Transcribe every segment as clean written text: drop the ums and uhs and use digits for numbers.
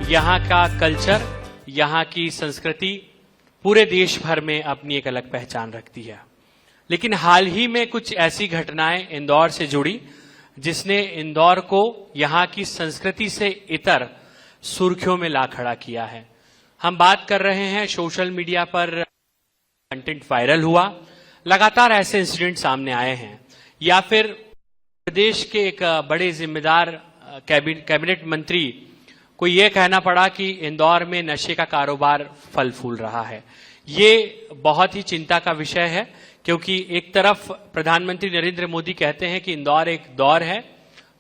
यहाँ का कल्चर, यहाँ की संस्कृति पूरे देश भर में अपनी एक अलग पहचान रखती है। लेकिन हाल ही में कुछ ऐसी घटनाएं इंदौर से जुड़ी जिसने इंदौर को यहाँ की संस्कृति से इतर सुर्खियों में ला खड़ा किया है। हम बात कर रहे हैं सोशल मीडिया पर कंटेंट वायरल हुआ, लगातार ऐसे इंसिडेंट सामने आए हैं, या फिर प्रदेश के एक बड़े जिम्मेदार कैबिनेट मंत्री को यह कहना पड़ा कि इंदौर में नशे का कारोबार फल फूल रहा है। ये बहुत ही चिंता का विषय है, क्योंकि एक तरफ प्रधानमंत्री नरेंद्र मोदी कहते हैं कि इंदौर एक दौर है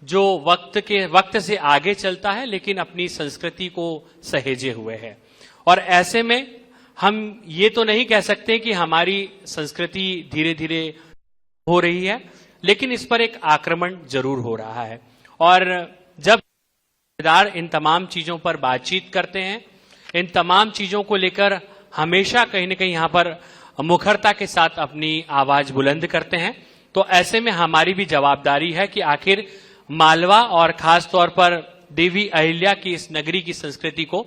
जो वक्त से आगे चलता है, लेकिन अपनी संस्कृति को सहेजे हुए है। और ऐसे में हम ये तो नहीं कह सकते कि हमारी संस्कृति धीरे धीरे हो रही है, लेकिन इस पर एक आक्रमण जरूर हो रहा है। और जब इन तमाम चीजों पर बातचीत करते हैं, इन तमाम चीजों को लेकर हमेशा कहीं न कहीं यहां पर मुखरता के साथ अपनी आवाज बुलंद करते हैं, तो ऐसे में हमारी भी जवाबदारी है कि आखिर मालवा और खास तौर पर देवी अहिल्या की इस नगरी की संस्कृति को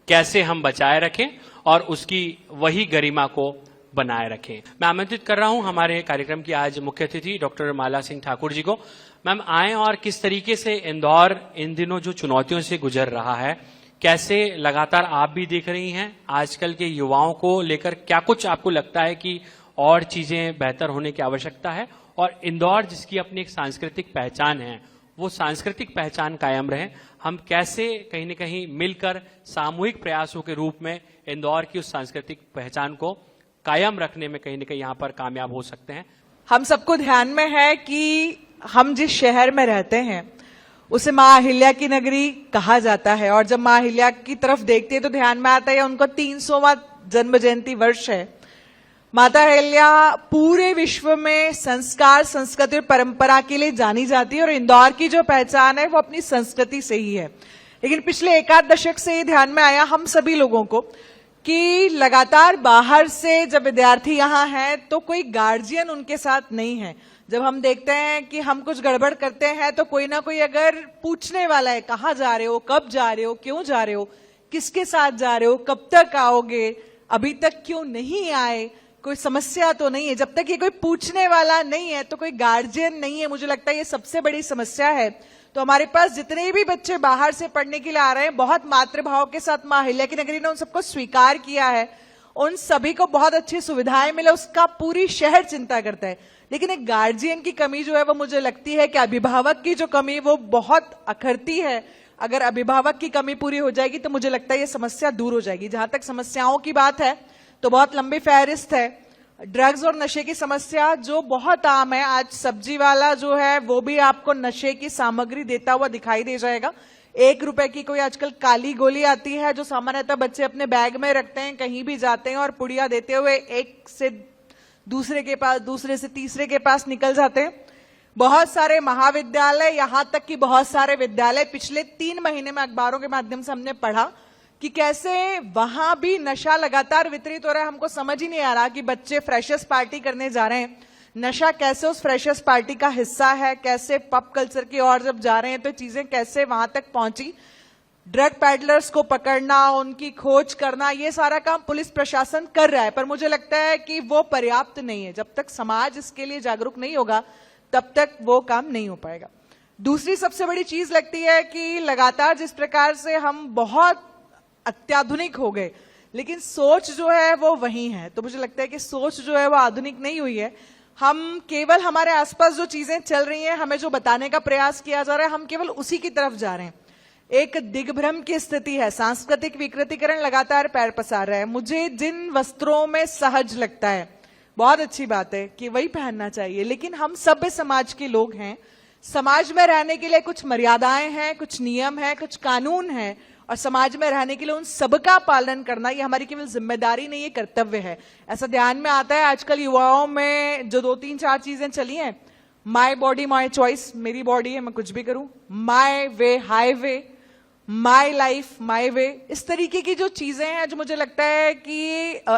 कैसे हम बचाए रखें और उसकी वही गरिमा को बनाए रखें। मैं आमंत्रित कर रहा हूं हमारे कार्यक्रम की आज मुख्य अतिथि डॉक्टर माला सिंह ठाकुर जी को। मैम आए और किस तरीके से इंदौर इन दिनों जो चुनौतियों से गुजर रहा है, कैसे लगातार आप भी देख रही हैं आजकल के युवाओं को लेकर, क्या कुछ आपको लगता है कि और चीजें बेहतर होने की आवश्यकता है, और इंदौर जिसकी अपनी एक सांस्कृतिक पहचान है वो सांस्कृतिक पहचान कायम रहे, हम कैसे कहीं न कहीं मिलकर सामूहिक प्रयासों के रूप में इंदौर की उस सांस्कृतिक पहचान को कायम रखने में कहीं न कहीं यहाँ पर कामयाब हो सकते हैं। हम सबको ध्यान में है कि हम जिस शहर में रहते हैं उसे माँ अहिल्या की नगरी कहा जाता है, और जब माँ अहिल्या की तरफ देखते हैं तो ध्यान में आता है उनका 300वां जन्म जयंती वर्ष है। माता अहिल्या पूरे विश्व में संस्कार, संस्कृति और परंपरा के लिए जानी जाती है, और इंदौर की जो पहचान है वो अपनी संस्कृति से ही है। लेकिन पिछले एकाध दशक से ये ध्यान में आया हम सभी लोगों को कि लगातार बाहर से जब विद्यार्थी यहाँ हैं तो कोई गार्जियन उनके साथ नहीं है। जब हम देखते हैं कि हम कुछ गड़बड़ करते हैं तो कोई ना कोई अगर पूछने वाला है, कहाँ जा रहे हो, कब जा रहे हो, क्यों जा रहे हो, किसके साथ जा रहे हो, कब तक आओगे, अभी तक क्यों नहीं आए, कोई समस्या तो नहीं है। जब तक ये कोई पूछने वाला नहीं है तो कोई गार्जियन नहीं है। मुझे लगता है ये सबसे बड़ी समस्या है। तो हमारे पास जितने भी बच्चे बाहर से पढ़ने के लिए आ रहे हैं, बहुत मातृभाव के साथ माँ अहिल्या की नगरी ने उन सबको स्वीकार किया है, उन सभी को बहुत अच्छी सुविधाएं मिले, उसका पूरी शहर चिंता करता है। लेकिन एक गार्जियन की कमी जो है वो मुझे लगती है कि अभिभावक की जो कमी वो बहुत अखरती है। अगर अभिभावक की कमी पूरी हो जाएगी तो मुझे लगता है ये समस्या दूर हो जाएगी। जहां तक समस्याओं की बात है तो बहुत लंबी फहरिस्त है। ड्रग्स और नशे की समस्या जो बहुत आम है, आज सब्जी वाला जो है वो भी आपको नशे की सामग्री देता हुआ दिखाई दे जाएगा। 1 रुपए की कोई आजकल काली गोली आती है जो सामान्यतः बच्चे अपने बैग में रखते हैं, कहीं भी जाते हैं और पुड़िया देते हुए एक से दूसरे के पास, दूसरे से तीसरे के पास निकल जाते हैं। बहुत सारे महाविद्यालय, यहां तक कि बहुत सारे विद्यालय, पिछले 3 महीने में अखबारों के माध्यम से हमने पढ़ा कि कैसे वहां भी नशा लगातार वितरित हो रहा है। हमको समझ ही नहीं आ रहा कि बच्चे फ्रेशर्स पार्टी करने जा रहे हैं, नशा कैसे उस फ्रेशर्स पार्टी का हिस्सा है, कैसे पब कल्चर की ओर जब जा रहे हैं तो चीजें कैसे वहां तक पहुंची। ड्रग पैडलर्स को पकड़ना, उनकी खोज करना, ये सारा काम पुलिस प्रशासन कर रहा है, पर मुझे लगता है कि वो पर्याप्त नहीं है। जब तक समाज इसके लिए जागरूक नहीं होगा तब तक वो काम नहीं हो पाएगा। दूसरी सबसे बड़ी चीज लगती है कि लगातार जिस प्रकार से हम बहुत अत्याधुनिक हो गए, लेकिन सोच जो है वो वही है। तो मुझे लगता है कि सोच जो है वो आधुनिक नहीं हुई है। हम केवल हमारे आसपास जो चीजें चल रही हैं, हमें जो बताने का प्रयास किया जा रहा है, हम केवल उसी की तरफ जा रहे हैं। एक दिग्भ्रम की स्थिति है, सांस्कृतिक विकृतीकरण लगातार पैर पसार रहा है। मुझे जिन वस्त्रों में सहज लगता है, बहुत अच्छी बात है कि वही पहनना चाहिए, लेकिन हम सभ्य समाज के लोग हैं। समाज में रहने के लिए कुछ मर्यादाएं हैं, कुछ नियम है, कुछ कानून है, और समाज में रहने के लिए उन सबका पालन करना ये हमारी केवल जिम्मेदारी नहीं, ये कर्तव्य है। ऐसा ध्यान में आता है आजकल युवाओं में जो 2-3-4 चीजें चली हैं, माई बॉडी माई चॉइस, मेरी बॉडी है मैं कुछ भी करूं, माई वे हाईवे, माई लाइफ माई वे, इस तरीके की जो चीजें हैं जो मुझे लगता है कि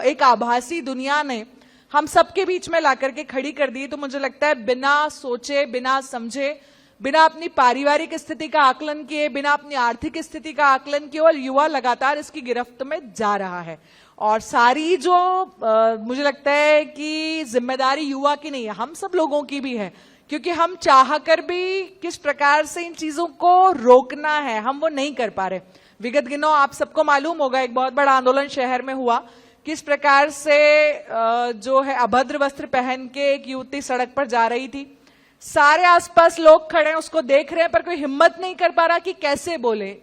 एक आभासी दुनिया ने हम सबके बीच में ला करके खड़ी कर दी। तो मुझे लगता है बिना सोचे, बिना समझे, बिना अपनी पारिवारिक स्थिति का आकलन किए, बिना अपनी आर्थिक स्थिति का आकलन किए, और युवा लगातार इसकी गिरफ्त में जा रहा है। और सारी जो मुझे लगता है कि जिम्मेदारी युवा की नहीं है, हम सब लोगों की भी है, क्योंकि हम चाहकर भी किस प्रकार से इन चीजों को रोकना है, हम वो नहीं कर पा रहे। विगत दिनों आप सबको मालूम होगा, एक बहुत बड़ा आंदोलन शहर में हुआ, किस प्रकार से जो है अभद्र वस्त्र पहन के एक युवती सड़क पर जा रही थी। सारे आसपास लोग खड़े हैं, उसको देख रहे हैं, पर कोई हिम्मत नहीं कर पा रहा कि कैसे बोले।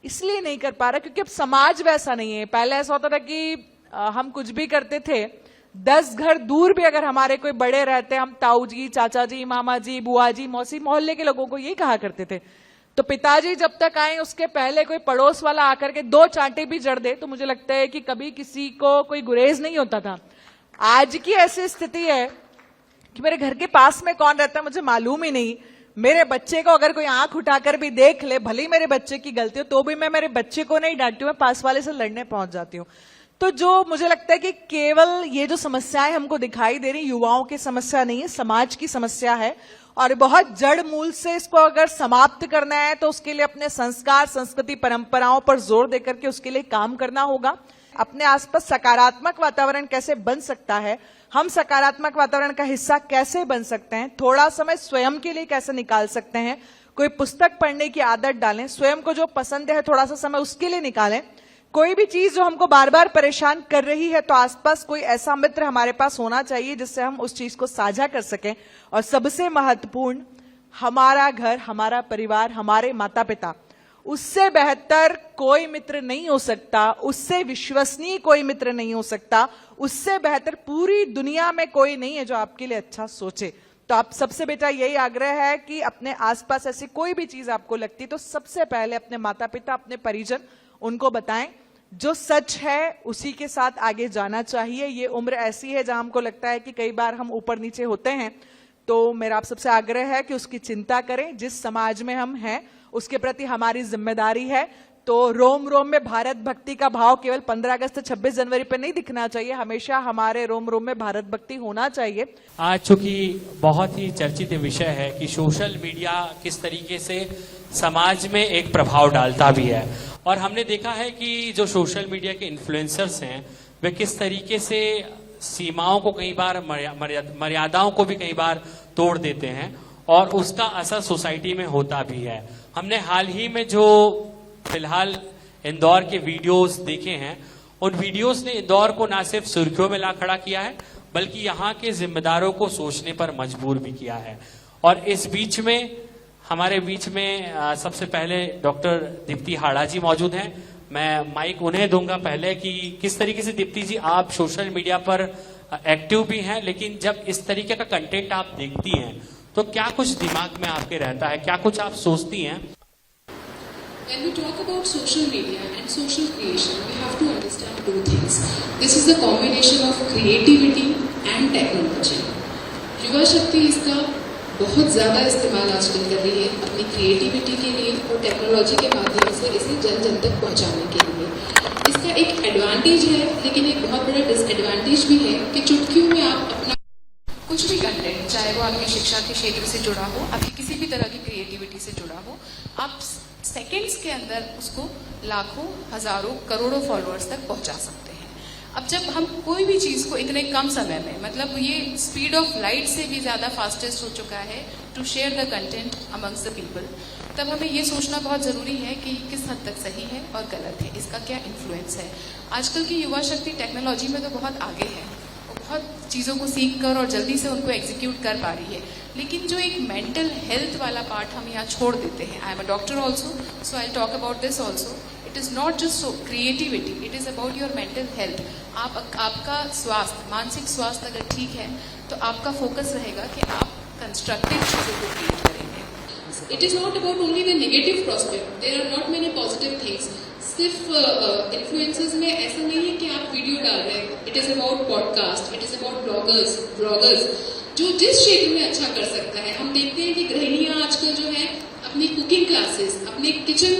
इसलिए नहीं कर पा रहा क्योंकि अब समाज वैसा नहीं है। पहले ऐसा होता था कि हम कुछ भी करते थे, 10 घर दूर भी अगर हमारे कोई बड़े रहते, हम ताऊ जी, चाचा जी, मामा जी, बुआ जी, मौसी, मोहल्ले के लोगों को यही कहा करते थे। तो पिताजी जब तक आए उसके पहले कोई पड़ोस वाला आकर के 2 चांटे भी जड़ दे तो मुझे लगता है कि कभी किसी को कोई गुरेज नहीं होता था। आज की ऐसी स्थिति है कि मेरे घर के पास में कौन रहता है मुझे मालूम ही नहीं। मेरे बच्चे को अगर कोई आंख उठाकर भी देख ले, भले ही मेरे बच्चे की गलती हो, तो भी मैं मेरे बच्चे को नहीं डांटती हूँ, मैं पास वाले से लड़ने पहुंच जाती हूँ। तो जो मुझे लगता है कि केवल ये जो समस्याएं हमको दिखाई दे रही, युवाओं की समस्या नहीं है, समाज की समस्या है। और बहुत जड़ मूल से इसको अगर समाप्त करना है तो उसके लिए अपने संस्कार, संस्कृति, परंपराओं पर जोर देकर के उसके लिए काम करना होगा। अपने आसपास सकारात्मक वातावरण कैसे बन सकता है, हम सकारात्मक वातावरण का हिस्सा कैसे बन सकते हैं, थोड़ा समय स्वयं के लिए कैसे निकाल सकते हैं, कोई पुस्तक पढ़ने की आदत डालें, स्वयं को जो पसंद है थोड़ा सा समय उसके लिए निकालें। कोई भी चीज जो हमको बार बार परेशान कर रही है तो आसपास कोई ऐसा मित्र हमारे पास होना चाहिए जिससे हम उस चीज को साझा कर सकें। और सबसे महत्वपूर्ण, हमारा घर, हमारा परिवार, हमारे माता पिता, उससे बेहतर कोई मित्र नहीं हो सकता, उससे विश्वसनीय कोई मित्र नहीं हो सकता, उससे बेहतर पूरी दुनिया में कोई नहीं है जो आपके लिए अच्छा सोचे। तो आप सबसे बेटा यही आग्रह है कि अपने आसपास ऐसी कोई भी चीज आपको लगती तो सबसे पहले अपने माता पिता, अपने परिजन, उनको बताएं। जो सच है उसी के साथ आगे जाना चाहिए। ये उम्र ऐसी है जहां हमको लगता है कि कई बार हम ऊपर नीचे होते हैं, तो मेरा आप सबसे आग्रह है कि उसकी चिंता करें। जिस समाज में हम हैं उसके प्रति हमारी जिम्मेदारी है। तो रोम रोम में भारत भक्ति का भाव केवल 15 अगस्त 26 जनवरी पे नहीं दिखना चाहिए, हमेशा हमारे रोम रोम में भारत भक्ति होना चाहिए। आज चूंकि बहुत ही चर्चित विषय है कि सोशल मीडिया किस तरीके से समाज में एक प्रभाव डालता भी है, और हमने देखा है कि जो सोशल मीडिया के इन्फ्लुएंसर्स हैं वे किस तरीके से सीमाओं को कई बार, मर्यादाओं को भी कई बार तोड़ देते हैं, और उसका असर सोसाइटी में होता भी है। हमने हाल ही में जो फिलहाल इंदौर के वीडियोस देखे हैं, उन वीडियोस ने इंदौर को ना सिर्फ सुर्खियों में ला खड़ा किया है बल्कि यहाँ के जिम्मेदारों को सोचने पर मजबूर भी किया है। और इस बीच में हमारे बीच में सबसे पहले डॉक्टर दीप्ति हाड़ा जी मौजूद हैं। मैं माइक उन्हें दूंगा पहले कि किस तरीके से दीप्ति जी आप सोशल मीडिया पर एक्टिव भी हैं, लेकिन जब इस तरीके का कंटेंट आप देखती हैं तो क्या कुछ दिमाग में आपके रहता है, क्या कुछ आप सोचती हैं? When we talk about social media and social creation, we have to understand 2 things. This is a combination of creativity and technology. युवा शक्ति इसका बहुत ज़्यादा इस्तेमाल आजकल कर रही है अपनी क्रिएटिविटी के लिए और टेक्नोलॉजी के माध्यम से इसे जन जन तक पहुंचाने के लिए। इसका एक एडवांटेज है, लेकिन एक बहुत बड़ा डिसएडवांटेज भी है कि चुटकियों में आप अपना कुछ भी कंटेंट, चाहे वो आपकी शिक्षा के क्षेत्र से जुड़ा हो, आपकी किसी भी तरह की क्रिएटिविटी से जुड़ा हो, आप सेकंड्स के अंदर उसको लाखों, हजारों, करोड़ों फॉलोअर्स तक पहुंचा सकते हैं। अब जब हम कोई भी चीज को इतने कम समय में, मतलब ये स्पीड ऑफ लाइट से भी ज्यादा फास्टेस्ट हो चुका है to share the content amongst the people, तब हमें ये सोचना बहुत जरूरी है कि किस हद तक सही है और गलत है, इसका क्या इन्फ्लुएंस है। आजकल की युवा शक्ति टेक्नोलॉजी में तो बहुत आगे है, बहुत चीज़ों को सीख कर और जल्दी से उनको एग्जीक्यूट कर पा रही है, लेकिन जो एक मेंटल हेल्थ वाला पार्ट हम यहाँ छोड़ देते हैं। I am a doctor also, so I talk about this also. It is not just creativity, it is about your mental health. आपका स्वास्थ्य, मानसिक स्वास्थ्य अगर ठीक है तो आपका फोकस रहेगा कि आप कंस्ट्रक्टिव चीज़ों को क्रिएट करेंगे। It is not about only the negative prospect, there are not many positive things. सिर्फ इन्फ्लुएंसर्स में ऐसा नहीं है कि आप वीडियो डाल रहे हैं। It is about podcast, it is about bloggers, जो जिस क्षेत्र में अच्छा कर सकता है। हम देखते हैं कि गृहिणियाँ आजकल जो है अपनी कुकिंग क्लासेस, अपने किचन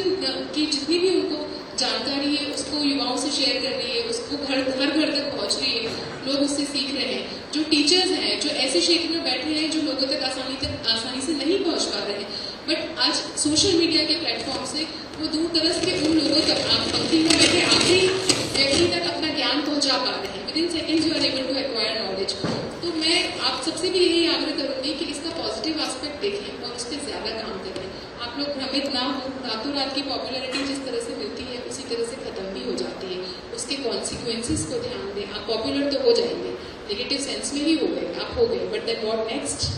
की जितनी भी उनको जानकारी है उसको युवाओं से शेयर कर रही है, उसको घर तक पहुंच रही है, लोग उससे सीख रहे हैं। जो टीचर्स हैं, जो ऐसे क्षेत्र में बैठे हैं जो लोगों तक आसानी से नहीं पहुंच पा रहे हैं, बट आज सोशल मीडिया के प्लेटफॉर्म से वो दूर दराज के उन लोगों तक, आप पंक्ति में बैठे आखिरी व्यक्ति तक अपना ज्ञान पहुंचा पा रहे हैं। Within seconds you are able to acquire knowledge. तो मैं आप सबसे भी यही आग्रह करूंगी कि इसका पॉजिटिव एस्पेक्ट देखें और उस पर ज्यादा काम करें। आप लोग भ्रमित ना हो, रातों रात की पॉपुलैरिटी जिस तरह से मिलती है उसी तरह से खत्म भी हो जाती है। उसके कॉन्सिक्वेंसेस को ध्यान दें। आप पॉपुलर तो हो जाएंगे, नेगेटिव सेंस में ही हो गए, आप हो गए, but then what next?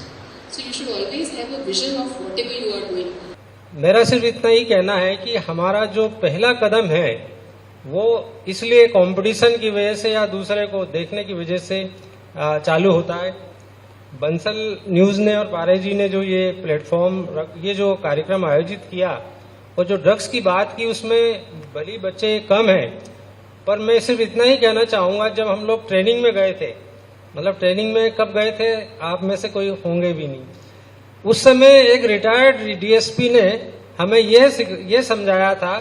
So you should always have a vision of whatever you are doing. मेरा सिर्फ इतना ही कहना है कि हमारा जो पहला कदम है वो इसलिए कंपटीशन की वजह से या दूसरे को देखने की वजह से चालू होता है। बंसल न्यूज ने और पारे जी ने जो ये प्लेटफॉर्म, ये जो कार्यक्रम आयोजित किया और जो ड्रग्स की बात की, उसमें भली बच्चे कम हैं, पर मैं सिर्फ इतना ही कहना चाहूंगा, जब हम लोग ट्रेनिंग में गए थे, मतलब ट्रेनिंग में कब गए थे, आप में से कोई होंगे भी नहीं, उस समय एक रिटायर्ड डीएसपी ने हमें ये समझाया था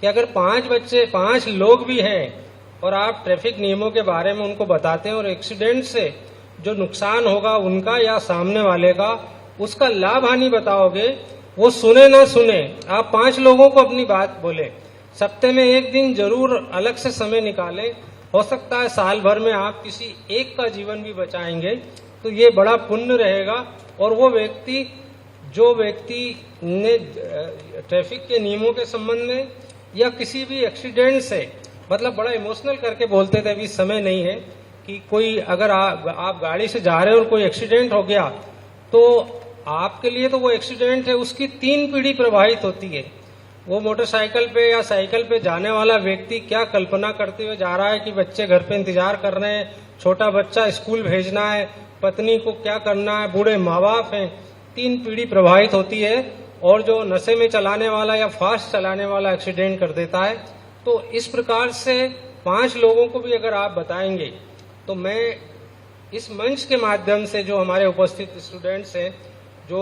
कि अगर 5 लोग भी हैं और आप ट्रैफिक नियमों के बारे में उनको बताते हैं और एक्सीडेंट से जो नुकसान होगा उनका या सामने वाले का, उसका लाभ हानि बताओगे, वो सुने ना सुने, आप 5 लोगों को अपनी बात बोले, सप्ताह में एक दिन जरूर अलग से समय निकालें, हो सकता है साल भर में आप किसी एक का जीवन भी बचाएंगे, तो ये बड़ा पुण्य रहेगा। और वो व्यक्ति, जो व्यक्ति ने ट्रैफिक के नियमों के संबंध में या किसी भी एक्सीडेंट से, मतलब बड़ा इमोशनल करके बोलते थे, अभी समय नहीं है, कि कोई अगर आप गाड़ी से जा रहे हो और कोई एक्सीडेंट हो गया तो आपके लिए तो वो एक्सीडेंट है, उसकी 3 पीढ़ी प्रभावित होती है। वो मोटरसाइकिल पे या साइकिल पे जाने वाला व्यक्ति क्या कल्पना करते हुए जा रहा है कि बच्चे घर पे इंतजार कर रहे हैं, छोटा बच्चा स्कूल भेजना है, पत्नी को क्या करना है, बूढ़े माँ बाप हैं, 3 पीढ़ी प्रभावित होती है। और जो नशे में चलाने वाला या फास्ट चलाने वाला एक्सीडेंट कर देता है। तो इस प्रकार से 5 लोगों को भी अगर आप बताएंगे, तो मैं इस मंच के माध्यम से जो हमारे उपस्थित स्टूडेंट्स हैं, जो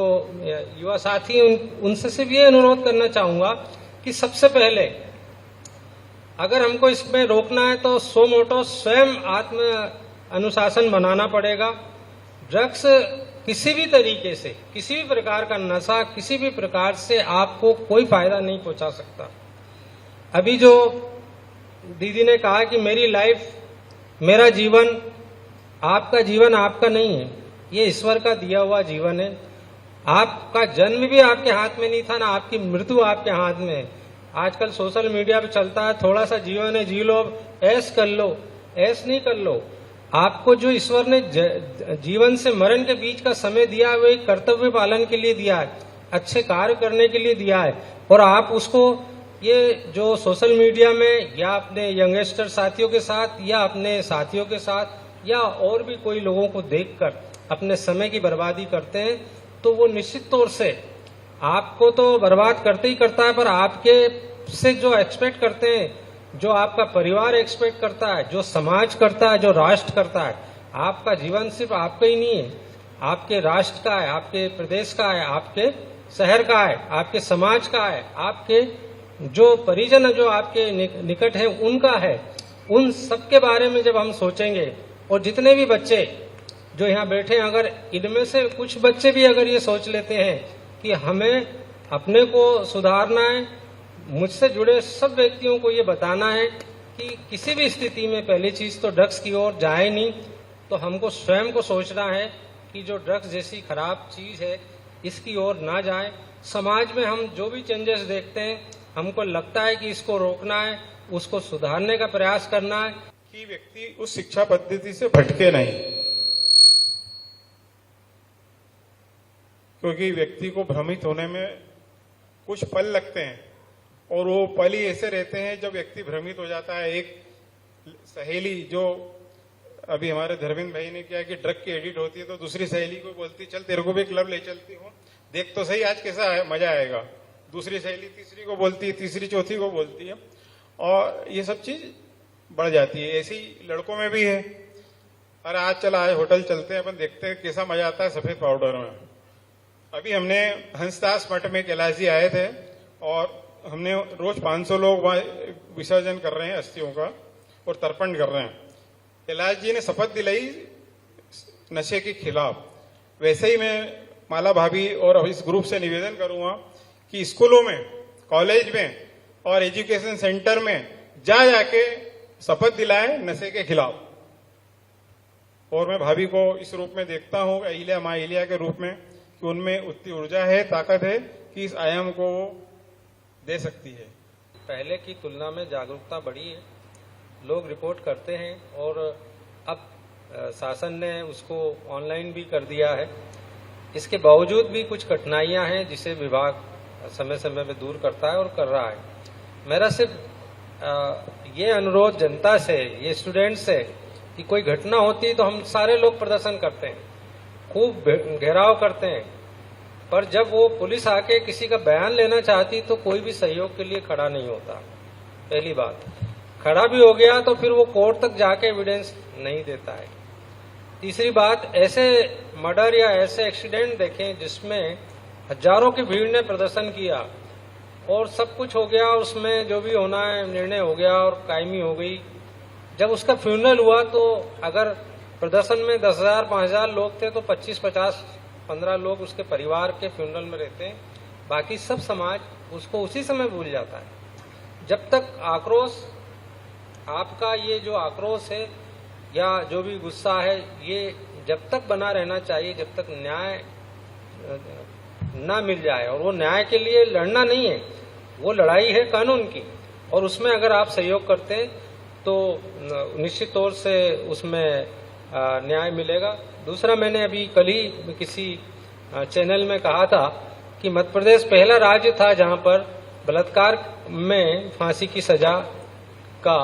युवा साथी, उनसे सिर्फ ये अनुरोध करना चाहूंगा कि सबसे पहले अगर हमको इसमें रोकना है तो सो मोटो स्वयं आत्म अनुशासन बनाना पड़ेगा। ड्रग्स किसी भी तरीके से, किसी भी प्रकार का नशा किसी भी प्रकार से आपको कोई फायदा नहीं पहुंचा सकता। अभी जो दीदी ने कहा कि मेरी लाइफ, मेरा जीवन, आपका जीवन आपका नहीं है, ये ईश्वर का दिया हुआ जीवन है। आपका जन्म भी आपके हाथ में नहीं था, ना आपकी मृत्यु आपके हाथ में है। आजकल सोशल मीडिया पे चलता है, थोड़ा सा जीवन है जी लो, ऐश कर लो, ऐश नहीं कर लो। आपको जो ईश्वर ने जीवन से मरण के बीच का समय दिया है, वो एक कर्तव्य पालन के लिए दिया है, अच्छे कार्य करने के लिए दिया है। और आप उसको ये जो सोशल मीडिया में या अपने यंगस्टर साथियों के साथ या अपने साथियों के साथ या और भी कोई लोगों को देखकर अपने समय की बर्बादी करते हैं, तो वो निश्चित तौर से आपको तो बर्बाद करते ही करता है, पर आपके से जो एक्सपेक्ट करते हैं, जो आपका परिवार एक्सपेक्ट करता है, जो समाज करता है, जो राष्ट्र करता है, आपका जीवन सिर्फ आपका ही नहीं है, आपके राष्ट्र का है, आपके प्रदेश का है, आपके शहर का है, आपके समाज का है, आपके जो परिजन जो आपके निकट है उनका है। उन सब के बारे में जब हम सोचेंगे, और जितने भी बच्चे जो यहाँ बैठे हैं, अगर इनमें से कुछ बच्चे भी अगर ये सोच लेते हैं कि हमें अपने को सुधारना है, मुझसे जुड़े सब व्यक्तियों को ये बताना है कि किसी भी स्थिति में पहली चीज तो ड्रग्स की ओर जाए नहीं, तो हमको स्वयं को सोचना है कि जो ड्रग्स जैसी खराब चीज है इसकी ओर ना जाए। समाज में हम जो भी चेंजेस देखते हैं, हमको लगता है कि इसको रोकना है, उसको सुधारने का प्रयास करना है कि व्यक्ति उस शिक्षा पद्धति से भटके नहीं, क्योंकि व्यक्ति को भ्रमित होने में कुछ पल लगते हैं और वो पल ही ऐसे रहते हैं जब व्यक्ति भ्रमित हो जाता है। एक सहेली जो अभी हमारे धर्मेंद्र भाई ने किया कि ड्रग की एडिट होती है तो दूसरी सहेली को बोलती चल तेरे को भी क्लब ले चलती हूँ, देख तो सही आज कैसा है, मजा आएगा। दूसरी सहेली तीसरी को बोलती है, तीसरी चौथी को बोलती है, और ये सब चीज बढ़ जाती है। ऐसी लड़कों में भी है, अरे आज चला आज होटल चलते हैं, अपन देखते हैं कैसा मजा आता है सफेद पाउडर में। अभी हमने हंसदास मठ में कैलाश जी आए थे और हमने रोज 500 लोग वहां विसर्जन कर रहे हैं अस्थियों का और तर्पण कर रहे हैं। कैलाश जी ने शपथ दिलाई नशे के खिलाफ, वैसे ही मैं माला भाभी और इस ग्रुप से निवेदन करूंगा कि स्कूलों में, कॉलेज में और एजुकेशन सेंटर में जाके शपथ दिलाएं नशे के खिलाफ। और मैं भाभी को इस रूप में देखता हूं, अहिल्या, माँ अहिल्या के रूप में, कि उनमें उतनी ऊर्जा है, ताकत है कि इस आयाम को वो दे सकती है। पहले की तुलना में जागरूकता बढ़ी है, लोग रिपोर्ट करते हैं और अब शासन ने उसको ऑनलाइन भी कर दिया है। इसके बावजूद भी कुछ कठिनाइयां हैं जिसे विभाग समय समय में दूर करता है और कर रहा है। मेरा सिर्फ ये अनुरोध जनता से, ये स्टूडेंट्स से, कि कोई घटना होती है तो हम सारे लोग प्रदर्शन करते हैं, खूब घेराव करते हैं, पर जब वो पुलिस आके किसी का बयान लेना चाहती तो कोई भी सहयोग के लिए खड़ा नहीं होता। पहली बात, खड़ा भी हो गया तो फिर वो कोर्ट तक जाके एविडेंस नहीं देता है। तीसरी बात, ऐसे मर्डर या ऐसे एक्सीडेंट देखें जिसमें हजारों की भीड़ ने प्रदर्शन किया और सब कुछ हो गया, उसमें जो भी होना है निर्णय हो गया और कायमी हो गई। जब उसका फ्यूनरल हुआ तो अगर प्रदर्शन में 10,000 5,000 लोग थे तो 25 50 15 लोग उसके परिवार के फ्यूनरल में रहते हैं, बाकी सब समाज उसको उसी समय भूल जाता है। जब तक आक्रोश, आपका ये जो आक्रोश है या जो भी गुस्सा है, ये जब तक बना रहना चाहिए जब तक न्याय ना मिल जाए। और वो न्याय के लिए लड़ना नहीं है, वो लड़ाई है कानून की, और उसमें अगर आप सहयोग करते हैं तो निश्चित तौर से उसमें न्याय मिलेगा। दूसरा, मैंने अभी कल ही किसी चैनल में कहा था कि मध्य प्रदेश पहला राज्य था जहां पर बलात्कार में फांसी की सजा का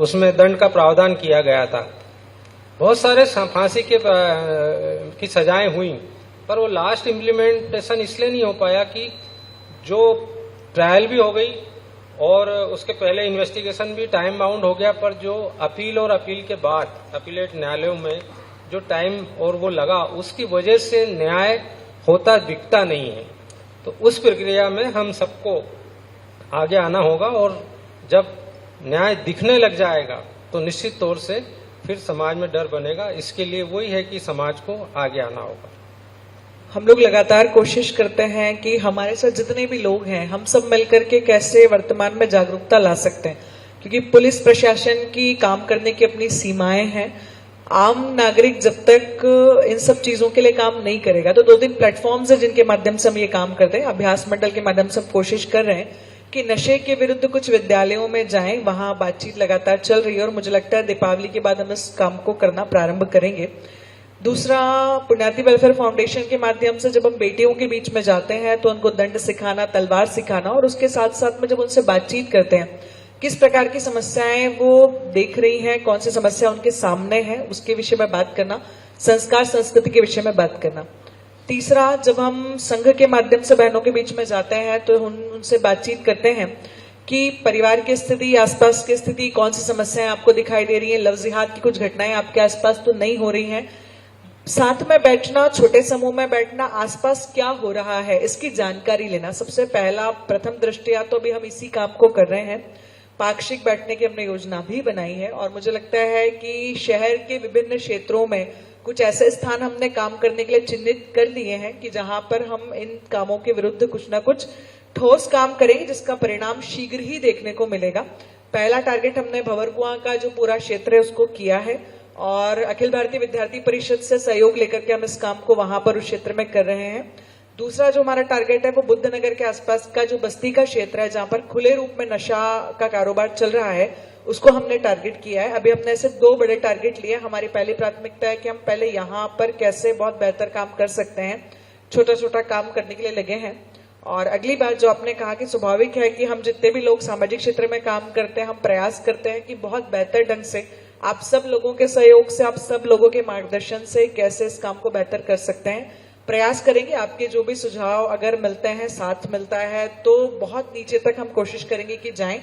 उसमें दंड का प्रावधान किया गया था। बहुत सारे फांसी की सजाएं हुई, पर वो लास्ट इम्प्लीमेंटेशन इसलिए नहीं हो पाया कि जो ट्रायल भी हो गई और उसके पहले इन्वेस्टिगेशन भी टाइम बाउंड हो गया, पर जो अपील और अपील के बाद अपीलेट न्यायालयों में जो टाइम और वो लगा, उसकी वजह से न्याय होता दिखता नहीं है। तो उस प्रक्रिया में हम सबको आगे आना होगा, और जब न्याय दिखने लग जाएगा तो निश्चित तौर से फिर समाज में डर बनेगा। इसके लिए वही है कि समाज को आगे आना होगा। हम लोग लगातार कोशिश करते हैं कि हमारे साथ जितने भी लोग हैं हम सब मिलकर के कैसे वर्तमान में जागरूकता ला सकते हैं, क्योंकि पुलिस प्रशासन की काम करने की अपनी सीमाएं हैं। आम नागरिक जब तक इन सब चीजों के लिए काम नहीं करेगा, तो 2-3 प्लेटफॉर्म्स है जिनके माध्यम से हम ये काम करते हैं। अभ्यास मंडल के माध्यम से हम कोशिश कर रहे हैं कि नशे के विरुद्ध कुछ विद्यालयों में जाएं, वहां बातचीत लगातार चल रही है और मुझे लगता है दीपावली के बाद हम इस काम को करना प्रारंभ करेंगे। दूसरा, पुण्याति वेलफेयर फाउंडेशन के माध्यम से जब हम बेटियों के बीच में जाते हैं तो उनको दंड सिखाना, तलवार सिखाना, और उसके साथ साथ में जब उनसे बातचीत करते हैं किस प्रकार की समस्याएं वो देख रही हैं, कौन सी समस्या उनके सामने है, उसके विषय में बात करना, संस्कार संस्कृति के विषय में बात करना। तीसरा, जब हम संघ के माध्यम से बहनों के बीच में जाते हैं तो उनसे बातचीत करते हैं कि परिवार की स्थिति, आसपास की स्थिति, कौन सी समस्याएं आपको दिखाई दे रही है, लव जिहाद की कुछ घटनाएं आपके आसपास तो नहीं हो रही हैं। साथ में बैठना, छोटे समूह में बैठना, आसपास क्या हो रहा है इसकी जानकारी लेना, सबसे पहला प्रथम दृष्टया तो भी हम इसी काम को कर रहे हैं। पाक्षिक बैठने की हमने योजना भी बनाई है, और मुझे लगता है कि शहर के विभिन्न क्षेत्रों में कुछ ऐसे स्थान हमने काम करने के लिए चिन्हित कर लिए हैं कि जहां पर हम इन कामों के विरुद्ध कुछ ना कुछ ठोस काम करेंगे जिसका परिणाम शीघ्र ही देखने को मिलेगा। पहला टारगेट हमने भंवरकुआं का जो पूरा क्षेत्र है उसको किया है, और अखिल भारतीय विद्यार्थी परिषद से सहयोग लेकर के हम इस काम को वहां पर उस क्षेत्र में कर रहे हैं। दूसरा जो हमारा टारगेट है वो बुद्धनगर के आसपास का जो बस्ती का क्षेत्र है जहां पर खुले रूप में नशा का कारोबार चल रहा है, उसको हमने टारगेट किया है। अभी हमने ऐसे 2 बड़े टारगेट लिए। हमारी पहली प्राथमिकता है कि हम पहले यहाँ पर कैसे बहुत बेहतर काम कर सकते हैं, छोटा छोटा काम करने के लिए लगे हैं। और अगली बात जो आपने कहा कि स्वाभाविक है कि हम जितने भी लोग सामाजिक क्षेत्र में काम करते हैं, हम प्रयास करते हैं कि बहुत बेहतर ढंग से आप सब लोगों के सहयोग से, आप सब लोगों के मार्गदर्शन से कैसे इस काम को बेहतर कर सकते हैं, प्रयास करेंगे। आपके जो भी सुझाव अगर मिलते हैं, साथ मिलता है, तो बहुत नीचे तक हम कोशिश करेंगे कि जाएं।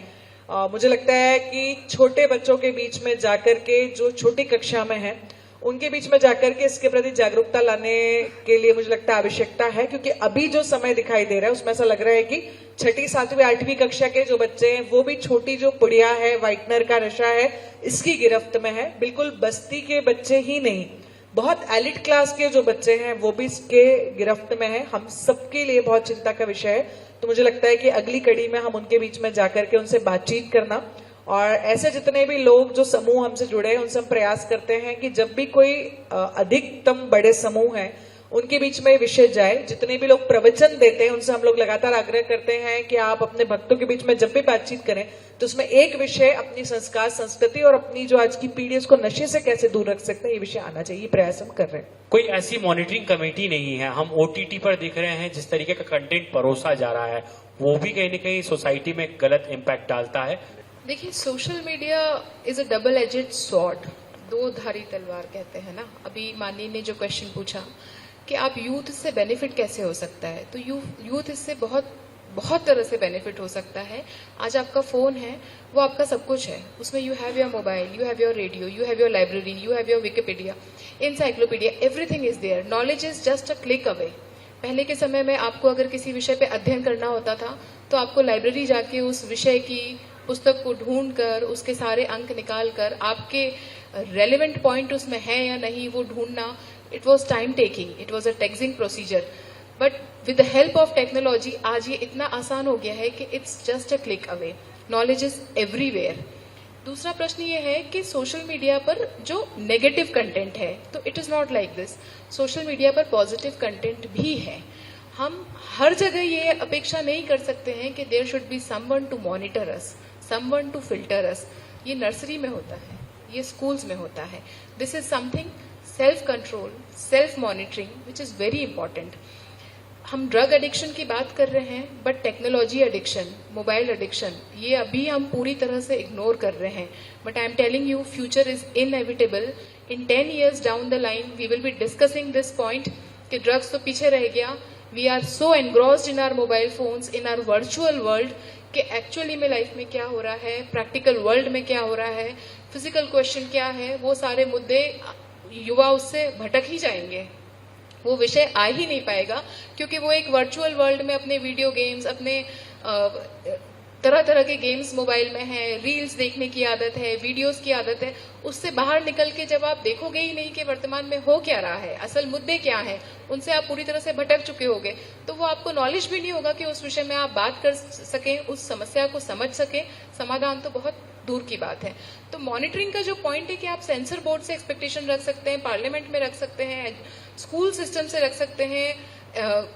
मुझे लगता है कि छोटे बच्चों के बीच में जाकर के, जो छोटी कक्षा में हैं, उनके बीच में जाकर के इसके प्रति जागरूकता लाने के लिए मुझे लगता है आवश्यकता है, क्योंकि अभी जो समय दिखाई दे रहा है उसमें ऐसा लग रहा है कि 6ठी 7वीं 8वीं कक्षा के जो बच्चे हैं वो भी छोटी जो पुड़िया है, व्हाइटनर का नशा है, इसकी गिरफ्त में है। बिल्कुल बस्ती के बच्चे ही नहीं, बहुत एलिट क्लास के जो बच्चे हैं वो भी इसके गिरफ्त में हैं। हम सबके लिए बहुत चिंता का विषय है। तो मुझे लगता है कि अगली कड़ी में हम उनके बीच में जाकर के उनसे बातचीत करना, और ऐसे जितने भी लोग जो समूह हमसे जुड़े हैं उनसे हम प्रयास करते हैं कि जब भी कोई अधिकतम बड़े समूह हैं उनके बीच में विषय जाए। जितने भी लोग प्रवचन देते हैं उनसे हम लोग लगातार आग्रह करते हैं कि आप अपने भक्तों के बीच में जब भी बातचीत करें तो उसमें एक विषय अपनी संस्कार, संस्कृति और अपनी जो आज की पीढ़ी उसको नशे से कैसे दूर रख सकते हैं, ये विषय आना चाहिए। प्रयास हम कर रहे हैं। कोई ऐसी मॉनिटरिंग कमेटी नहीं है। हम OTT पर देख रहे हैं जिस तरीके का कंटेंट परोसा जा रहा है वो भी कहीं न कहीं सोसाइटी में गलत इम्पैक्ट डालता है। देखिए, social media is a double aged sword, दो धारी तलवार कहते हैं ना। अभी माननी ने जो क्वेश्चन पूछा कि आप यूथ इससे बेनिफिट कैसे हो सकता है, तो यूथ इससे बहुत तरह से बेनिफिट हो सकता है। आज आपका फोन है, वो आपका सब कुछ है। उसमें you have your mobile, you have your radio, you have your library, you have your Wikipedia, encyclopedia, everything is there. Knowledge is just a click away. पहले के समय में आपको अगर किसी विषय पे अध्ययन करना होता था तो आपको लाइब्रेरी जाके उस विषय की पुस्तक को ढूंढ कर उसके सारे अंक निकाल कर आपके रेलेवेंट पॉइंट उसमें है या नहीं वो ढूंढना, it was time taking, it was a taxing procedure. But with the help of technology आज ये इतना आसान हो गया है कि it's just a click away. Knowledge is everywhere. दूसरा प्रश्न ये है कि सोशल मीडिया पर जो नेगेटिव कंटेंट है, तो it is not like this. Social media पर पॉजिटिव कंटेंट भी है। हम हर जगह ये अपेक्षा नहीं कर सकते हैं कि there should be someone to monitor us, someone to filter us. ये नर्सरी में होता है, ये स्कूल्स में होता है। This is something self control, self monitoring which is very important. हम ड्रग एडिक्शन की बात कर रहे हैं, but technology addiction, mobile addiction, ये अभी हम पूरी तरह से इग्नोर कर रहे हैं। But I am telling you, future is inevitable. In 10 years down the line we will be discussing this point कि ड्रग्स तो पीछे रह गया। We are so engrossed in our mobile phones, in our virtual world, कि actually में life में क्या हो रहा है, प्रैक्टिकल वर्ल्ड में क्या हो रहा है, फिजिकल क्वेश्चन क्या है, वो सारे मुद्दे युवा उससे भटक ही जाएंगे। वो विषय आ ही नहीं पाएगा क्योंकि वो एक वर्चुअल वर्ल्ड में अपने वीडियो गेम्स, अपने तरह तरह के गेम्स मोबाइल में है, रील्स देखने की आदत है, वीडियोस की आदत है। उससे बाहर निकल के जब आप देखोगे ही नहीं कि वर्तमान में हो क्या रहा है, असल मुद्दे क्या हैं, उनसे आप पूरी तरह से भटक चुके होगे, तो वो आपको नॉलेज भी नहीं होगा कि उस विषय में आप बात कर सकें, उस समस्या को समझ सकें। समाधान तो बहुत दूर की बात है। तो मॉनिटरिंग का जो पॉइंट है कि आप सेंसर बोर्ड से एक्सपेक्टेशन रख सकते हैं, पार्लियामेंट में रख सकते हैं, स्कूल सिस्टम से रख सकते हैं,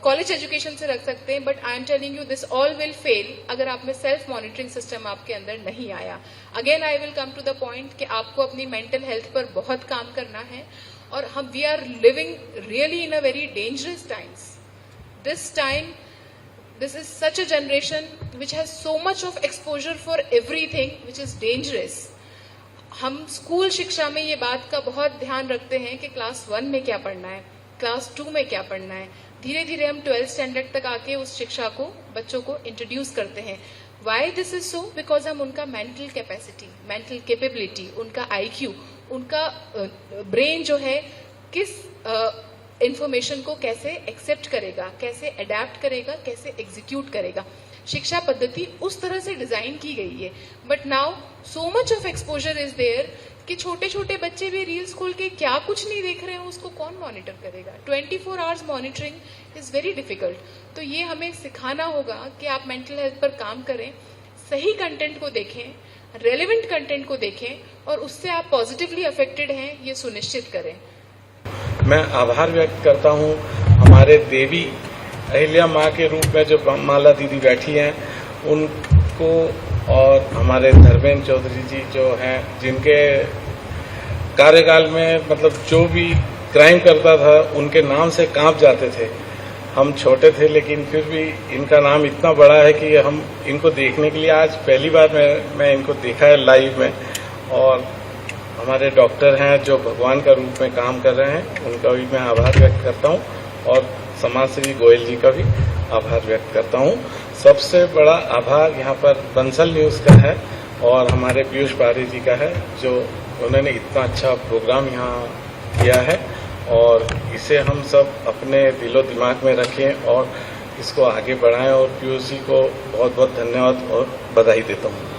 कॉलेज एजुकेशन से रख सकते हैं, but I am telling you this all will fail अगर आप में सेल्फ मॉनिटरिंग सिस्टम आपके अंदर नहीं आया। Again I will come to the point कि आपको अपनी मेंटल हेल्थ पर बहुत काम करना है, और हम we are living really in a very dangerous times. This is such a generation which has so much of exposure for everything which is dangerous. हम स्कूल शिक्षा में ये बात का बहुत ध्यान रखते हैं कि क्लास 1 में क्या पढ़ना है, क्लास 2 में क्या पढ़ना है। धीरे धीरे हम 12th स्टैंडर्ड तक आके उस शिक्षा को बच्चों को इंट्रोड्यूस करते हैं। Why this is so? Because हम उनका मेंटल कैपेसिटी, मेंटल कैपेबिलिटी, उनका IQ, उनका ब्रेन जो है किस इंफॉर्मेशन को कैसे एक्सेप्ट करेगा, कैसे अडेप्ट करेगा, कैसे एग्जीक्यूट करेगा, शिक्षा पद्धति उस तरह से डिजाइन की गई है। But now so much of exposure is there कि छोटे छोटे बच्चे भी रील्स खोल के क्या कुछ नहीं देख रहे हैं, उसको कौन मॉनिटर करेगा। 24 hours monitoring is very difficult. तो ये हमें सिखाना होगा कि आप मेंटल हेल्थ पर काम करें, सही कंटेंट को देखें, रेलेवेंट कंटेंट को देखें, और उससे आप पॉजिटिवली अफेक्टेड हैं ये सुनिश्चित करें। मैं आभार व्यक्त करता हूं हमारे देवी अहिल्या माँ के रूप में जो माला दीदी बैठी हैं उनको, और हमारे धर्मेंद्र चौधरी जी जो हैं, जिनके कार्यकाल में मतलब जो भी क्राइम करता था उनके नाम से कांप जाते थे। हम छोटे थे लेकिन फिर भी इनका नाम इतना बड़ा है कि हम इनको देखने के लिए आज पहली बार मैं इनको देखा है लाइव में। और हमारे डॉक्टर हैं जो भगवान का रूप में काम कर रहे हैं, उनका भी मैं आभार व्यक्त करता हूं, और समाज सेवी गोयल जी का भी आभार व्यक्त करता हूं। सबसे बड़ा आभार यहाँ पर बंसल न्यूज का है और हमारे पीयूष पारे जी का है, जो उन्होंने इतना अच्छा प्रोग्राम यहाँ किया है, और इसे हम सब अपने दिलो दिमाग में रखें और इसको आगे बढ़ाएं। और पीयूष जी को बहुत बहुत धन्यवाद और बधाई देता हूँ।